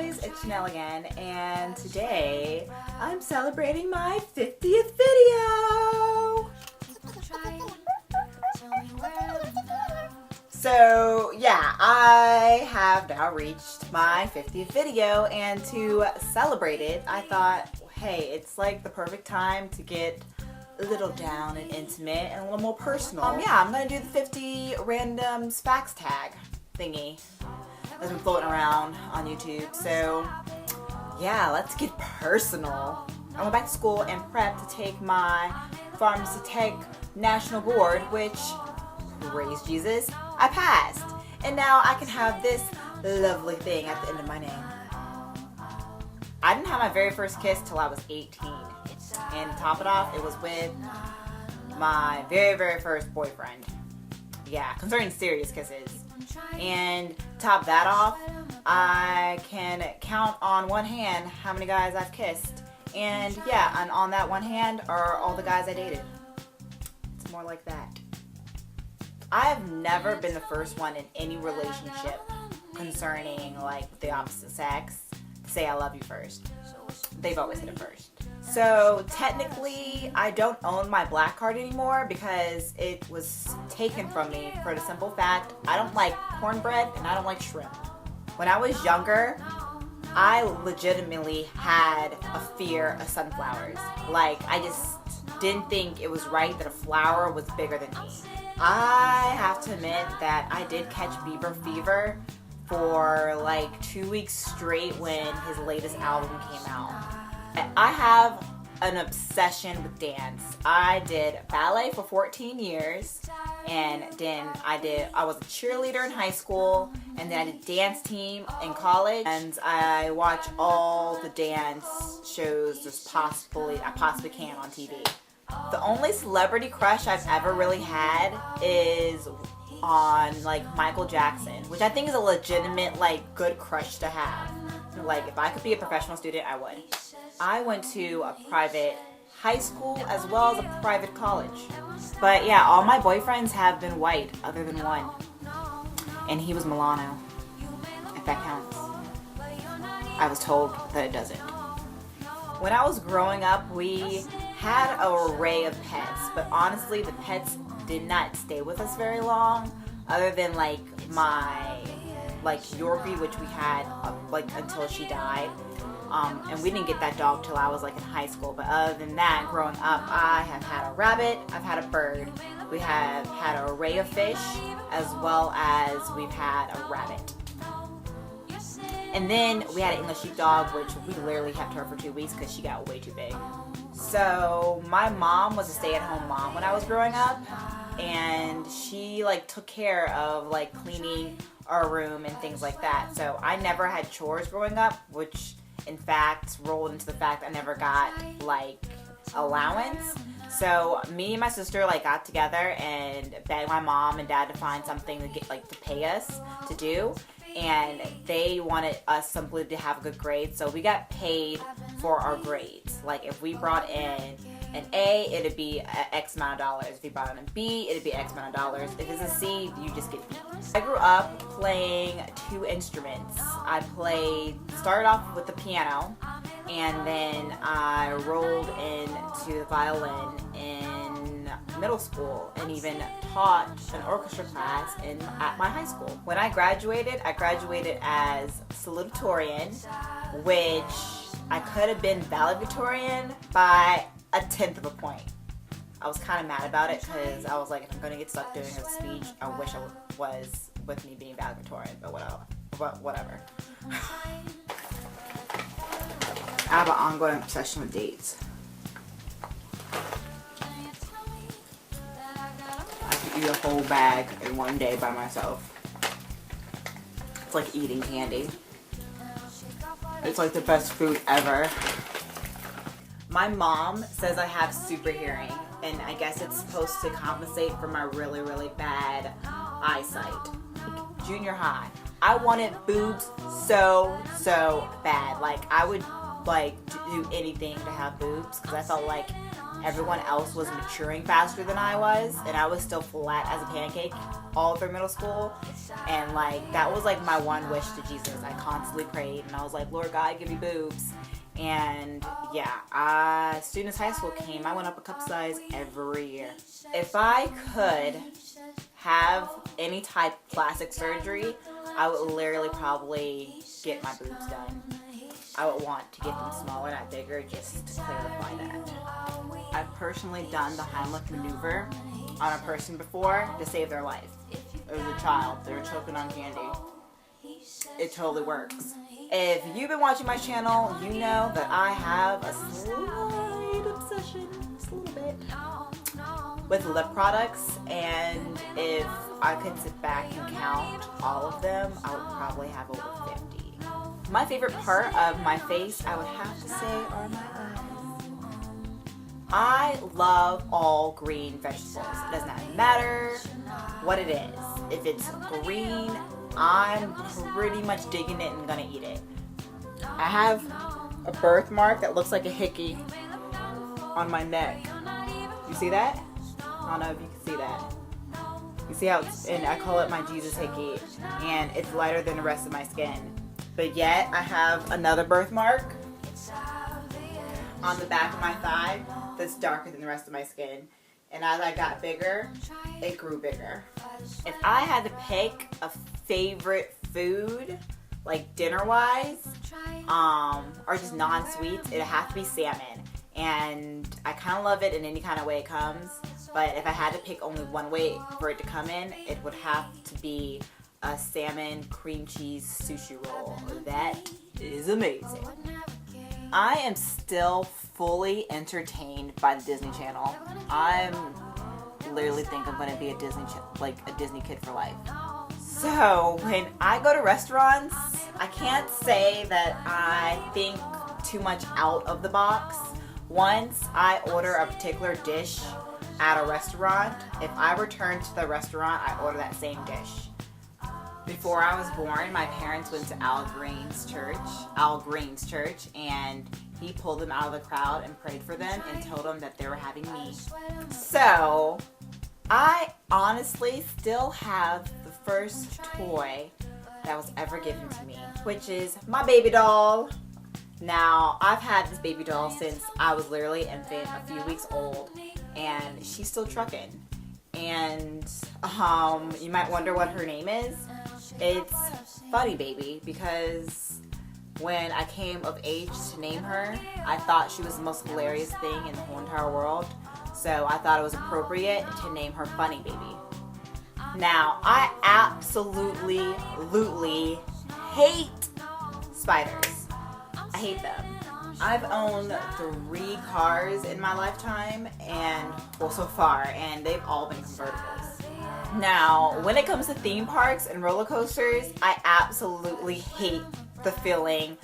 guys, it's Chanel again, and today I'm celebrating my 50th video! So yeah, I have now reached my 50th video, and to celebrate it, I thought, hey, it's like the perfect time to get a little down and intimate and a little more personal. Yeah, I'm gonna do the 50 randoms facts tag thingy that's been floating around on YouTube. So yeah, let's get personal. I went back to school and prepped to take my Pharmacy Tech National Board, which, praise Jesus, I passed. And now I can have this lovely thing at the end of my name. I didn't have my very first kiss till I was 18. And to top it off, it was with my very first boyfriend. Yeah, concerning serious kisses. And to top that off, I can count on one hand how many guys I've kissed. And yeah, and on that one hand are all the guys I dated. It's more like that. I have never been the first one in any relationship concerning like the opposite sex to say I love you first. They've always hit it first. So technically, I don't own my black card anymore because it was taken from me for the simple fact I don't like cornbread and I don't like shrimp. When I was younger, I legitimately had a fear of sunflowers. Like, I just didn't think it was right that a flower was bigger than me. I have to admit that I did catch Bieber fever for like 2 weeks straight when his latest album came out. I have an obsession with dance. I did ballet for 14 years, and then I was a cheerleader in high school, and then I did dance team in college, and I watch all the dance shows I possibly can on TV. The only celebrity crush I've ever really had is on like Michael Jackson, which I think is a legitimate like good crush to have. Like, if I could be a professional student, I would. I went to a private high school as well as a private college. But yeah, all my boyfriends have been white other than one. And he was Milano, if that counts. I was told that it doesn't. When I was growing up, we had an array of pets, but honestly, the pets did not stay with us very long, other than like my Yorkie, which we had until she died. And we didn't get that dog till I was like in high school. But other than that, growing up, I have had a rabbit, I've had a bird. We have had an array of fish, as well as we've had a rabbit. And then we had an English sheepdog, which we literally kept her for 2 weeks because she got way too big. So my mom was a stay-at-home mom when I was growing up, and she like took care of like cleaning our room and things like that. So I never had chores growing up, which in fact rolled into the fact I never got like allowance. So me and my sister like got together and begged my mom and dad to find something to get like to pay us to do, and they wanted us simply to have a good grade, so we got paid for our grades. Like, if we brought in an A, it'd be X amount of dollars. If you brought in a B, it'd be X amount of dollars. If it's a C, you just get B. I grew up playing 2 instruments. I started off with the piano, and then I rolled into the violin in middle school, and even taught an orchestra class at my high school. When I graduated as salutatorian, which I could have been valedictorian by a 1/10 of a point. I was kind of mad about it because I was like, if I'm going to get stuck doing a speech, I wish I was with me being valedictorian, but whatever. I have an ongoing obsession with dates. I can eat a whole bag in one day by myself. It's like eating candy. It's like the best food ever. My mom says I have super hearing, and I guess it's supposed to compensate for my really bad eyesight. Junior high, I wanted boobs so bad. Like, I would like do anything to have boobs because I felt like everyone else was maturing faster than I was, and I was still flat as a pancake all through middle school. And like, that was like my one wish to Jesus. I constantly prayed, and I was like, Lord God, give me boobs. And yeah, as soon as high school came, I went up a cup size every year. If I could have any type of plastic surgery, I would literally probably get my boobs done. I would want to get them smaller, not bigger, just to clarify that. I've personally done the Heimlich maneuver on a person before to save their life. It was a child. They were choking on candy. It totally works. If you've been watching my channel, you know that I have a slight obsession, just a little bit, with lip products, and if I could sit back and count all of them, I would probably have over 50. My favorite part of my face, I would have to say, are my eyes. I love all green vegetables. It does not matter what it is. If it's green, I'm pretty much digging it and gonna eat it. I have a birthmark that looks like a hickey on my neck. You see that? I don't know if you can see that. You see how it's, and I call it my Jesus hickey, and it's lighter than the rest of my skin. But yet, I have another birthmark on the back of my thigh that's darker than the rest of my skin. And as I got bigger, it grew bigger. If I had to pick a favorite food, like dinner-wise, or just non-sweets, it'd have to be salmon. And I kind of love it in any kind of way it comes. But if I had to pick only one way for it to come in, it would have to be a salmon cream cheese sushi roll. That is amazing. I am still fully entertained by the Disney Channel. I'm literally think I'm gonna be a Disney kid for life. So when I go to restaurants, I can't say that I think too much out of the box. Once I order a particular dish at a restaurant, if I return to the restaurant, I order that same dish. Before I was born, my parents went to Al Green's church, and he pulled them out of the crowd and prayed for them and told them that they were having me. So, I honestly still have the first toy that was ever given to me, which is my baby doll. Now, I've had this baby doll since I was literally an infant, a few weeks old, and she's still trucking. And you might wonder what her name is. It's Funny Baby, because when I came of age to name her, I thought she was the most hilarious thing in the whole entire world. So I thought it was appropriate to name her Funny Baby. Now, I absolutely hate spiders. I hate them. I've owned 3 cars in my lifetime, and well, so far, and they've all been convertibles. Now, when it comes to theme parks and roller coasters, I absolutely hate the feeling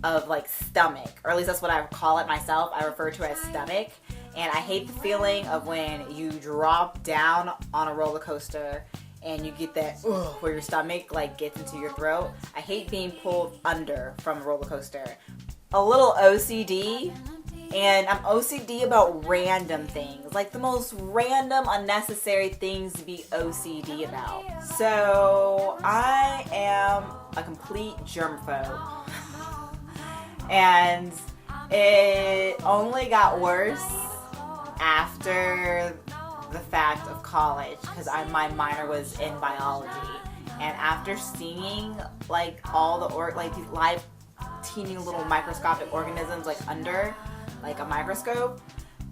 of like stomach, or at least that's what I call it myself. I refer to it as stomach, and I hate the feeling of when you drop down on a roller coaster and you get that where your stomach like gets into your throat. I hate being pulled under from a roller coaster. A little OCD, and I'm OCD about random things, like the most random, unnecessary things to be OCD about. So I am a complete germaphobe, and it only got worse after the fact of college, because my minor was in biology, and after seeing like all the these live teeny little microscopic organisms like under like a microscope,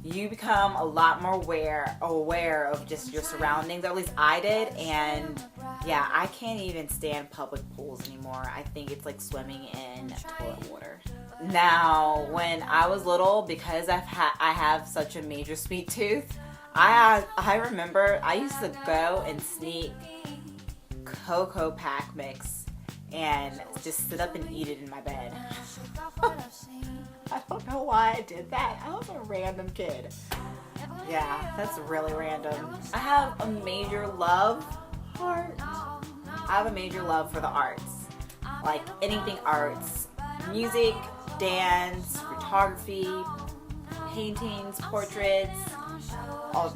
you become a lot more aware of just your surroundings, or at least I did. And yeah, I can't even stand public pools anymore. I think it's like swimming in toilet water. Now, when I was little, because I have such a major sweet tooth, I remember I used to go and sneak Cocoa Pack mix and just sit up and eat it in my bed. I don't know why I did that. I was a random kid. Yeah, that's really random. I have a major love for the arts. Like anything arts. Music, dance, photography, paintings, portraits.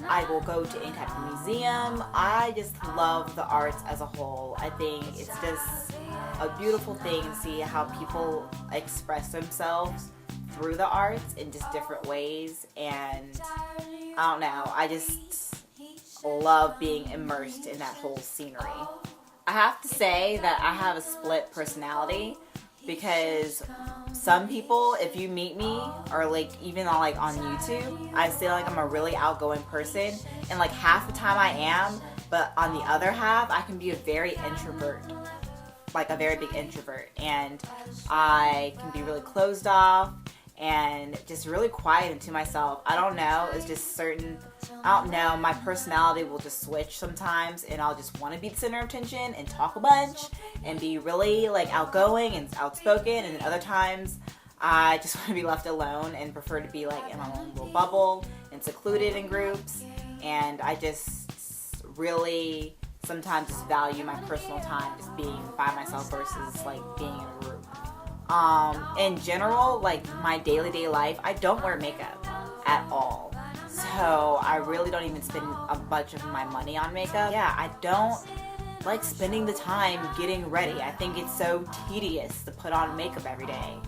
I will go to any type of museum. I just love the arts as a whole. I think it's just a beautiful thing to see how people express themselves through the arts in just different ways. And I don't know, I just love being immersed in that whole scenery. I have to say that I have a split personality, because some people, if you meet me, or like even on YouTube, I feel like I'm a really outgoing person, and like half the time I am, but on the other half I can be a very introvert, like a very big introvert, and I can be really closed off and just really quiet and to myself. I don't know, it's just certain, I don't know, my personality will just switch sometimes, and I'll just want to be the center of attention and talk a bunch and be really like outgoing and outspoken, and then other times I just want to be left alone and prefer to be like in my own little bubble and secluded in groups. And I just really sometimes just value my personal time just being by myself versus like being in a group. In general, like my day-to-day life, I don't wear makeup at all. So I really don't even spend a bunch of my money on makeup. Yeah, I don't like spending the time getting ready. I think it's so tedious to put on makeup every day.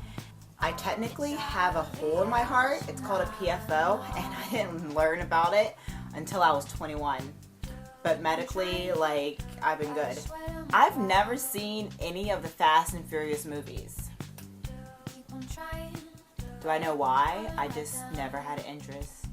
I technically have a hole in my heart. It's called a PFO, and I didn't learn about it until I was 21. But medically, like, I've been good. I've never seen any of the Fast and Furious movies. Do I know why? I just never had an interest.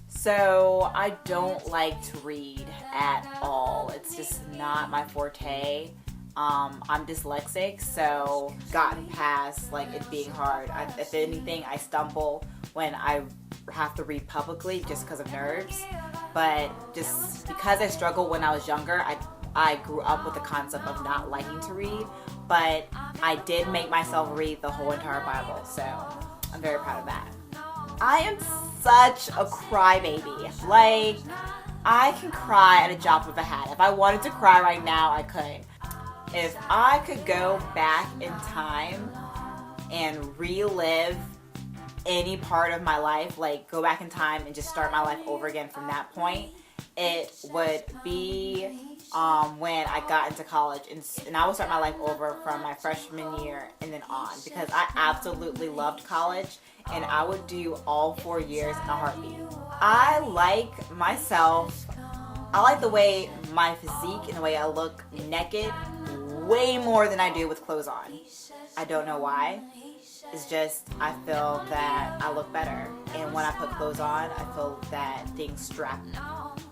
So I don't like to read at all. It's just not my forte. I'm dyslexic, so gotten past like it being hard. If anything, I stumble when I have to read publicly just because of nerves. But just because I struggled when I was younger, I grew up with the concept of not liking to read. But I did make myself read the whole entire Bible, so I'm very proud of that. I am such a crybaby. Like, I can cry at a drop of a hat. If I wanted to cry right now, I could. If I could go back in time and relive any part of my life, like go back in time and just start my life over again from that point, it would be when I got into college, and I would start my life over from my freshman year and then on, because I absolutely loved college and I would do all 4 years in a heartbeat. I like myself. I like the way my physique and the way I look naked way more than I do with clothes on. I don't know why. It's just I feel that I look better, and when I put clothes on, I feel that things strap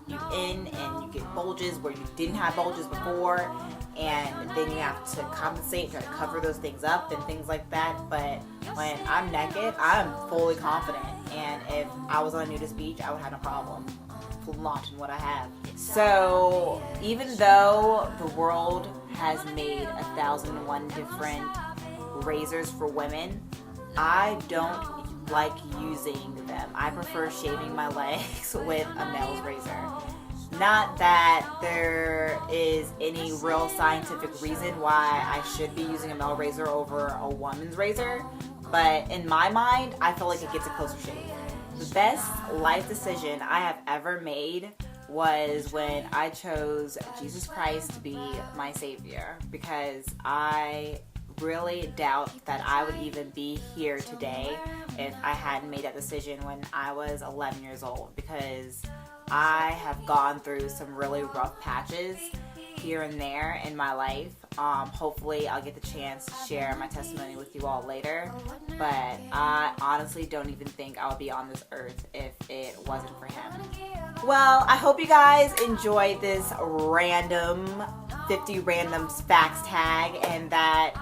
you in and you get bulges where you didn't have bulges before, and then you have to compensate, try to cover those things up and things like that. But when I'm naked, I'm fully confident, and if I was on a nudist beach, I would have no problem flaunting what I have. So even though the world has made 1,001 different razors for women, I don't like using them. I prefer shaving my legs with a male's razor. Not that there is any real scientific reason why I should be using a male razor over a woman's razor, but in my mind, I feel like it gets a closer shave. The best life decision I have ever made was when I chose Jesus Christ to be my savior, because I really doubt that I would even be here today if I hadn't made that decision when I was 11 years old, because I have gone through some really rough patches here and there in my life. Hopefully I'll get the chance to share my testimony with you all later, but I honestly don't even think I would be on this earth if it wasn't for him. Well, I hope you guys enjoyed this random 50 random facts tag, and that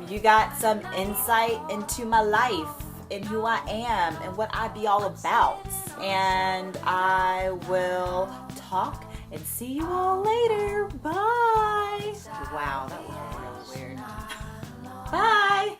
you got some insight into my life and who I am and what I be all about. And I will talk and see you all later. Bye. Wow, that was really weird. Bye.